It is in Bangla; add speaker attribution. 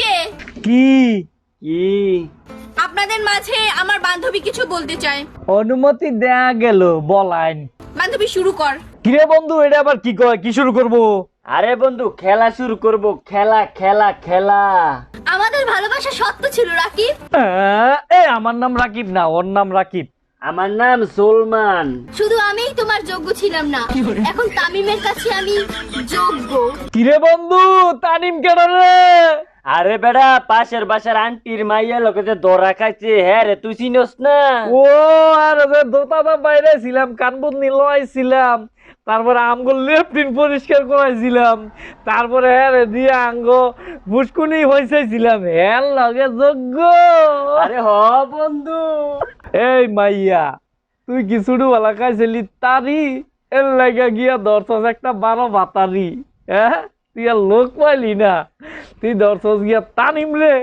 Speaker 1: যে
Speaker 2: কি
Speaker 3: কি
Speaker 1: আপনাদের মাঝে আমার বান্ধবী কিছু বলতে চায়।
Speaker 2: অনুমতি দেয়া গেল, বলাইন।
Speaker 1: বান্ধবী শুরু কর।
Speaker 2: কিরে বন্ধু, এটা আবার কি কয়? কি শুরু করব?
Speaker 3: আরে বন্ধু খেলা শুরু করব, খেলা খেলা খেলা।
Speaker 1: আমাদের ভালোবাসা সত্য ছিল রাকিব।
Speaker 2: আমার নাম রাকিব না, ওর নাম রাকিব।
Speaker 3: আমার নাম সুলমান।
Speaker 1: শুধু আমিই তোমার যোগ্য ছিলাম না, এখন তামিমের কাছে আমি যোগ্য।
Speaker 2: কিরে বন্ধু, তানিম কেন রে?
Speaker 3: আরে বেড়া পাশের বাসার আন্টির মাইয়া লোকে যে দরা খাইছে, হ্যাঁ রে তুই চিনস না?
Speaker 2: ও আর দোতাটা বাইরে ছিলাম, কানবুন নিলাইছিলাম, তারপরে আমগুলো লেফটিন পরিষ্কার করাইছিলাম, তারপরে হ্যাঁ রে দিয়ে আঙ্গ ফুসকুনি হয়েছিলাম, হ্যাঁ লগে যোগ্য।
Speaker 3: আরে হ বন্ধু।
Speaker 2: এই মাইয়া, তুই কি শুরু বেলা খাইছিলি তারি? এর লাগা গিয়া দর্শস একটা 12 ভাতারি। হ্যাঁ, তুই আর লোক পাইলি না, তুই দর্শস গিয়া তানিম রে।